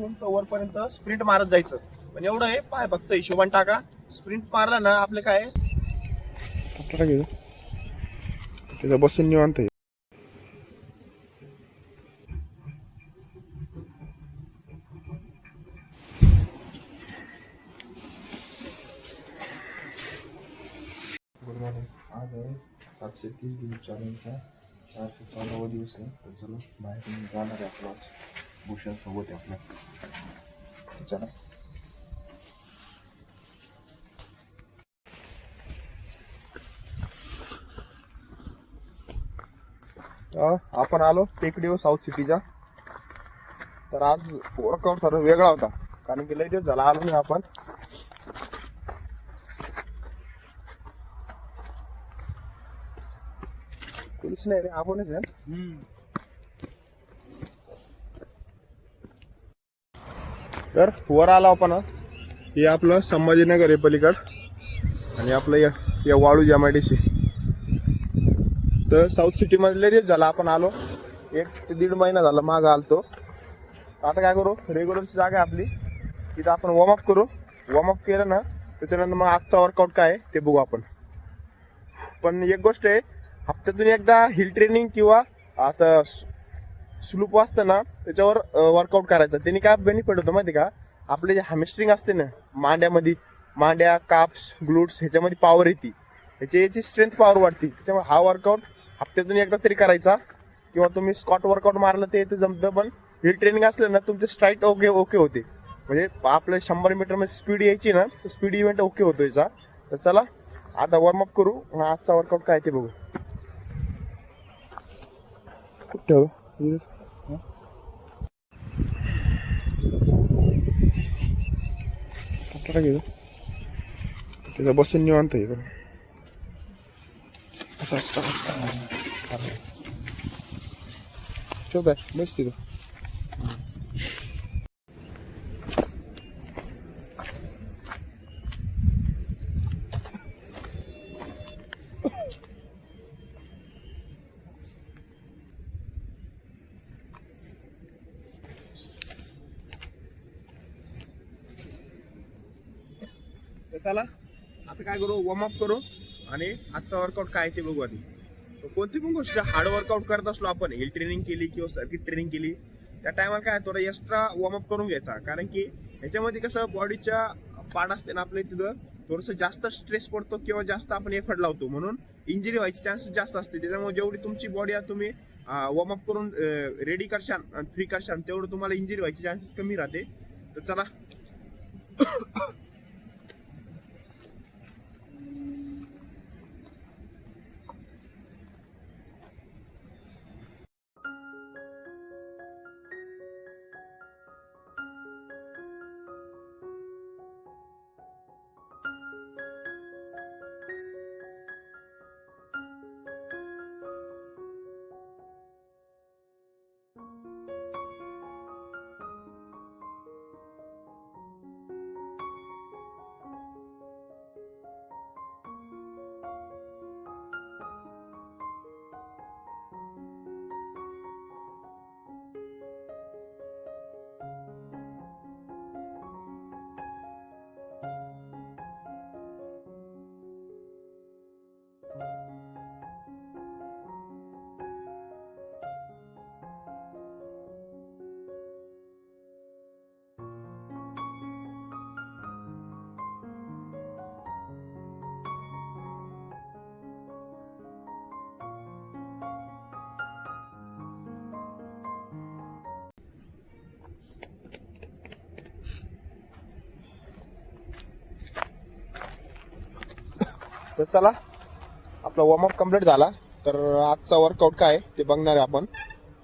वरपर्यंत स्प्रिंट मारत जायचं. पण एवढं आहे, पाय फक्त हिशोबान टाका. स्प्रिंट मारला ना आपलं काय तिथं बसून निवांत आहे. Good morning. आज आहे 730 दिवस चॅलेंजचा 404वा दिवस आहे. तर चला बाहेर जाणार आहे आपलं आज. भूषण सोबत आहे आपल्या. चला आपण आलो टेकडीवर साऊथ सिटीच्या. तर आज वर्कआउट थोडा वेगळा होता, कारण की लई दिवस झाला आलो नाही आपण. पोलीस नाही रे, आपणच आहे. तर वर आलो आपण. हे आपलं संभाजीनगर आहे पलीकड, आणि आपलं या वाळू MIDC. तर साऊथ सिटी मध्ये लई झाला आपण आलो. 1 ते 1.5 महिना झाला माग आलतो. आता काय करू, रेग्युलरची जागा आहे आपली, तिथं आपण वॉर्मअप करू. वॉर्मअप केलं ना त्याच्यानंतर मग आजचा वर्कआउट काय ते बघू आपण. पण एक गोष्ट आहे, हप्त्यातून एकदा हिल ट्रेनिंग किंवा असं स्लूप असतं ना त्याच्यावर वर्कआउट करायचं. त्याने काय बेनिफिट होतं माहिती का, आपले जे हॅमस्ट्रिंग असते ना मांड्या काप्स ग्लूट्स ह्याच्यामध्ये पॉवर येते, याची स्ट्रेंथ पॉवर वाढते. त्याच्यामुळे हा वर्कआउट हप्त्यातून एकदा तरी करायचा. किंवा तुम्ही स्कॉट वर्कआउट मारलं ते जमतं, पण हिल ट्रेनिंग असलं ना तुमचे स्ट्राईट ओके होते. म्हणजे आपलं 100 मीटरमध्ये स्पीड यायची ना, तर स्पीड इव्हेंट ओके होतो याचा. तर चला आता वॉर्मअप करू. आजचा वर्कआउट काय ते बघू. कुठं तिथं बसून निवांत आहे. ठेव काय बस तिथं. चला आता काय करू, वॉर्मअप करू आणि आजचा वर्कआउट काय ते बघू. आधी कोणती पण गोष्ट हार्ड वर्कआउट करत असलो आपण, हिल ट्रेनिंग केली किंवा सर्किट ट्रेनिंग केली, त्या टायमाला काय थोडा एक्स्ट्रा वॉर्मअप करून घ्यायचा. कारण की ह्याच्यामध्ये कसं बॉडीच्या पार्ट असते ना आपल्या, तिथं थोडंसं जास्त स्ट्रेस पडतो किंवा जास्त आपण एफर्ट लावतो, म्हणून इंजुरी व्हायची चान्सेस जास्त असते. त्याच्यामुळे जेवढी तुमची बॉडी तुम्ही वॉर्मअप करून रेडी करशाल फ्री करशाल, तेवढं तुम्हाला इंजुरी व्हायची चान्सेस कमी राहते. तर चला तर चला आपला वॉर्मअप कम्प्लीट झाला. तर आजचा वर्कआउट काय ते बघणार आहे आपण.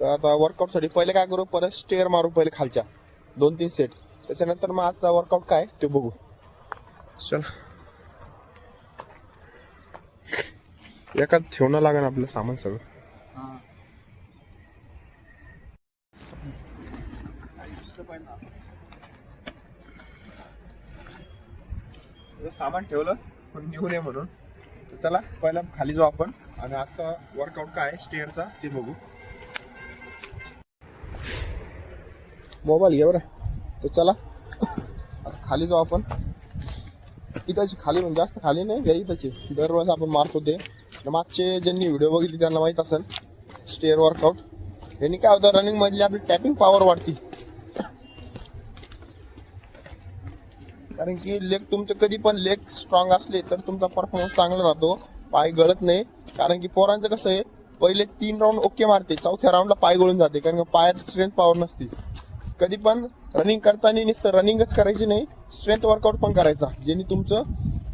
तर आता वर्कआउटसाठी पहिले काय करू, परत स्टेअर मारू पहिले खालच्या 2-3 सेट. त्याच्यानंतर मग आजचा वर्कआउट काय ते बघू. चला एकात ठेवणं लागेल आपलं सामान सगळं. सामान ठेवलं पण घेऊन ये म्हणून. तर चला पहिला खाली जाऊ आपण आणि आजचा वर्कआउट काय स्टेअरचा ते बघू. मोबाईल घे बरं. तर चला आता खाली जाऊ आपण. इथंची खाली म्हणजे जास्त खाली नाही घ्या, इथंची दरवेळेस आपण मारतो ते. मागचे ज्यांनी व्हिडिओ बघितली त्यांना माहीत असेल स्टेअर वर्कआउट. यांनी काय होतं, रनिंग मधली आपली टॅपिंग पॉवर वाढती. कारण की लेग तुमचे कधी पण लेग स्ट्रॉंग असले तर तुमचा परफॉर्मन्स चांगला राहतो, पाय गळत नाही. कारण की पोरांचं कसं आहे, पहिले 3 राऊंड ओके मारते, चौथ्या राऊंडला पाय गळून जाते, कारण की पायात स्ट्रेंथ पॉवर नसते. कधी पण रनिंग करताना नुसतं रनिंगच करायची नाही, स्ट्रेंथ वर्कआउट पण करायचा, ज्याने तुमचं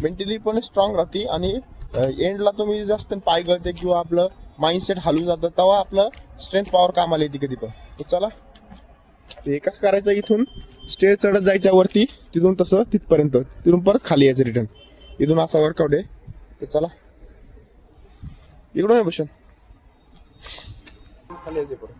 मेंटली पण स्ट्रॉंग राहते आणि एंडला तुम्ही जास्त पाय गळते किंवा आपलं माइंडसेट हलून जातं, तेव्हा आपलं स्ट्रेंथ पॉवर कामाला येते कधी पण. तर चला ते कसं करायचं, इथून स्टेअर चढत जायच्या वरती, तिथून तसं तिथपर्यंत, तिथून परत खाली यायचं रिटर्न. इथून असा वर्कआउट आहे. तर चला इकडून आहे भूषण, खाली यायचं परत.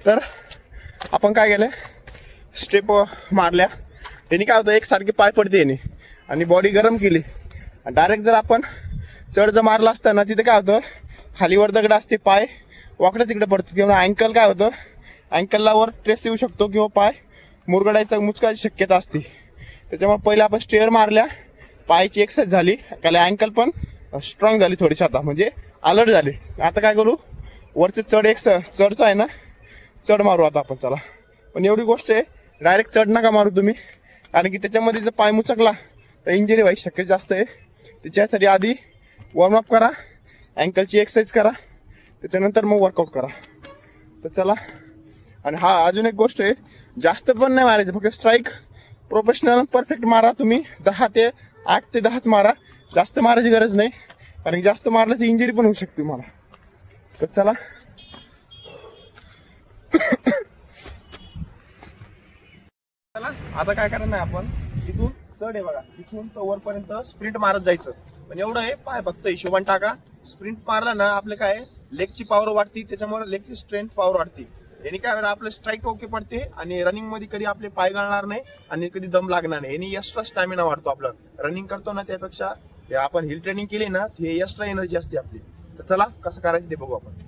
तर आपण काय केलं, स्टेप मारल्या, त्यांनी काय होतं एकसारखी पाय पडते याने आणि बॉडी गरम केली. डायरेक्ट जर आपण चढ जर मारला असता ना, तिथे काय होतं खालीवर दगड असते, पाय वाकडं तिकडे पडतो किंवा अँकल काय होतं, अँकलला वर ट्रेस येऊ शकतो किंवा पाय मुचकायची शक्यता असते. त्याच्यामुळे पहिले आपण स्टेअर मारल्या, पायाची एक्सरसाइज झाली, त्याला अँकल पण स्ट्रॉंग झाली थोडीशी, आता म्हणजे अलर्ट झाली. आता काय करू, वरचे चढचं आहे ना, चढ मारू आता आपण. चला, पण एवढी गोष्ट आहे, डायरेक्ट चढ नका मारू तुम्ही, कारण की त्याच्यामध्ये जर पाय मुचकला तर इंजरी व्हायची शक्यता जास्त आहे. त्याच्यासाठी आधी वॉर्मअप करा, अँकलची एक्सरसाइज करा, त्याच्यानंतर मग वर्कआउट करा. तर चला, आणि हा अजून एक गोष्ट आहे, जास्त पण नाही मारायचं, फक्त स्ट्राईक प्रोफेशनल परफेक्ट मारा तुम्ही. 8 ते 10च मारा, जास्त मारायची गरज नाही, कारण जास्त मारलं तर इंजरी पण होऊ शकते तुम्हाला. तर चला चला आता काय करणार आहे आपण, इथून चढ आहे बघा, इथून तर वरपर्यंत स्प्रिंट मारत जायचं. पण एवढं आहे, पाय फक्त हिशोबाने टाका. स्प्रिंट मारला ना, आपलं काय लेगची पॉवर वाढती, त्याच्यामुळे लेगची स्ट्रेंथ पॉवर वाढती. याने काय आपलं स्ट्राईक ओके पडते आणि रनिंग मध्ये कधी आपले पाय गळणार नाही आणि कधी दम लागणार नाही. याने एक्स्ट्रा स्टॅमिना वाढतो आपलं. रनिंग करतो ना त्यापेक्षा आपण हिल ट्रेनिंग केली ना, हे एक्स्ट्रा एनर्जी असते आपली. तर चला कसं करायचं ते बघू आपण.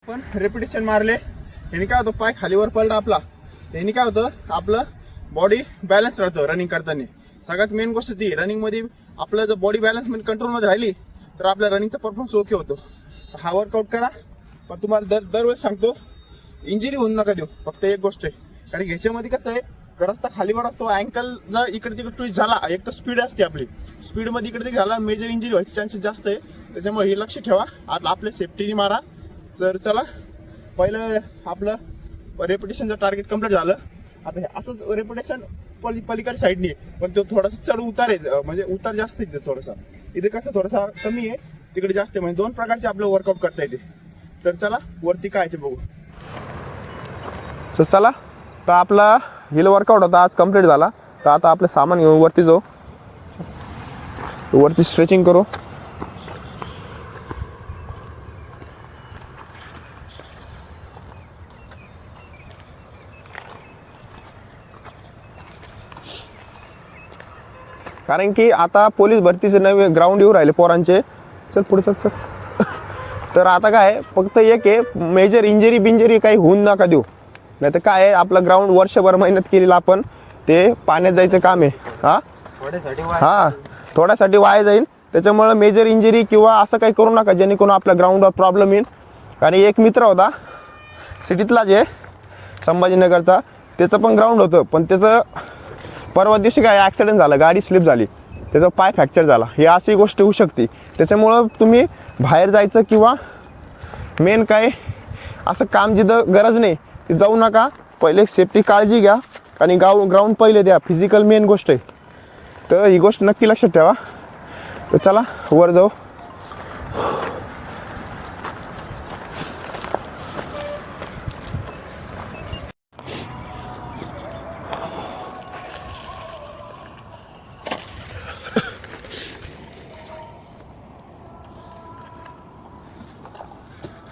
आपण रेपिटेशन मारले, ह्याने काय होतं पाय खालीवर पडला आपला, ह्याने काय होतं आपलं बॉडी बॅलन्स राहतं रनिंग करताना. सगळ्यात मेन गोष्ट ती रनिंग मध्ये आपलं जर बॉडी बॅलन्स मध्ये कंट्रोलमध्ये राहिली तर आपल्या रनिंगचा परफॉर्मन्स ओके होतो. हा वर्कआउट करा, पण तुम्हाला दरवेळेस सांगतो इंजुरी होऊन नका देऊ. फक्त एक गोष्ट आहे, कारण ह्याच्यामध्ये कसं आहे रस्ता खालीवर असतो, अँकल जर इकडे तिकडे ट्विस्ट झाला, एक तर स्पीड असते आपली, स्पीडमध्ये इकडे तिकडे झाला मेजर इंजुरी व्हायचे चान्सेस जास्त आहे. त्याच्यामुळे हे लक्ष ठेवा, आता आपल्या सेफ्टीने मारा. तर चला पहिलं आपलं रेपिटेशनचं टार्गेट कम्प्लीट झालं. आता हे असंच रेपिटेशन पलीकडे साईडनी, पण तो थोडासा चढ उतार आहे, म्हणजे उतार जास्त आहे थोडासा. इथे कसं थोडासा कमी आहे, तिकडे जास्त आहे, म्हणजे दोन प्रकारचे आपलं वर्कआउट करता येते. तर चला वरती काय ते बघू. तर चला, तर आपला हिल वर्कआउट होता आज कंप्लीट झाला. तर आता आपलं सामान घेऊन वरती जाऊ, वरती स्ट्रेचिंग करू. कारण की आता पोलीस भरतीचे नवे ग्राउंड येऊ राहिले पोरांचे. चल पुढे चल चल. तर आता काय फक्त एक आहे, मेजर इंजरी बिंजरी काही होऊन नका देऊ. नाही तर काय आहे आपलं ग्राउंड वर्षभर मेहनत केलेलं आपण ते पाण्यात जायचं काम आहे. थोड्यासाठी वाया जाईल. त्याच्यामुळे मेजर इंजरी किंवा असं काही करू नका जेणेकरून आपल्या ग्राउंडवर प्रॉब्लेम येईल. आणि एक मित्र होता सिटीतला जे संभाजीनगरचा, त्याचं पण ग्राउंड होतं, पण त्याचं परवा दिवशी काय ॲक्सिडेंट झाला, गाडी स्लिप झाली, त्याचा पाय फ्रॅक्चर झाला. ही अशी गोष्ट होऊ शकते. त्याच्यामुळं तुम्ही बाहेर जायचं किंवा मेन काय असं काम जिथं गरज नाही ते जाऊ नका. पहिले सेफ्टी काळजी घ्या आणि ग्राउंड पहिले द्या, फिजिकल मेन गोष्ट आहे. तर ही गोष्ट नक्की लक्षात ठेवा. तर चला वर जाऊ.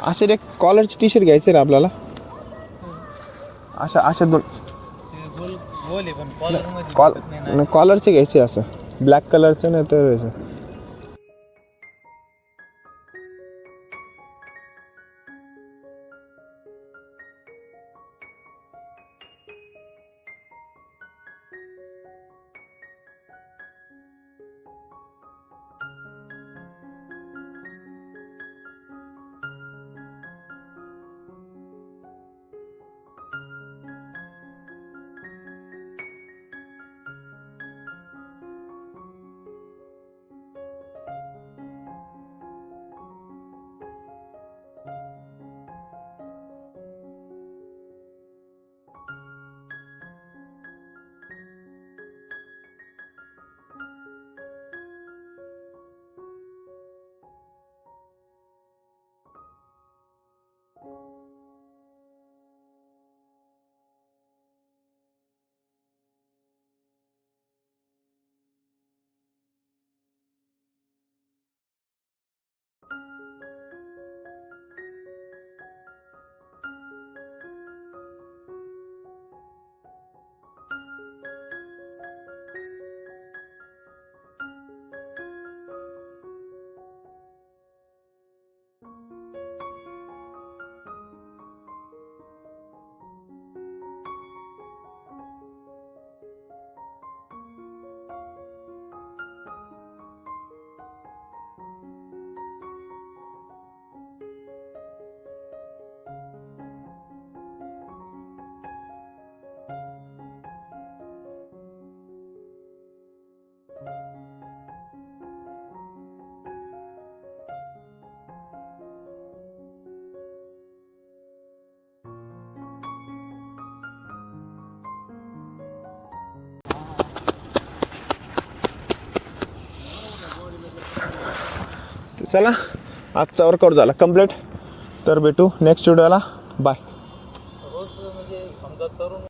असे एक कॉलरचे टी शर्ट घ्यायचे रे आपल्याला, अशा दोन कॉलरचे घ्यायचे, असं ब्लॅक कलरचं नाही तर चला आजचा वर्कआउट झाला कंप्लीट. तर भेटू नेक्स्ट व्हिडिओला. बाय.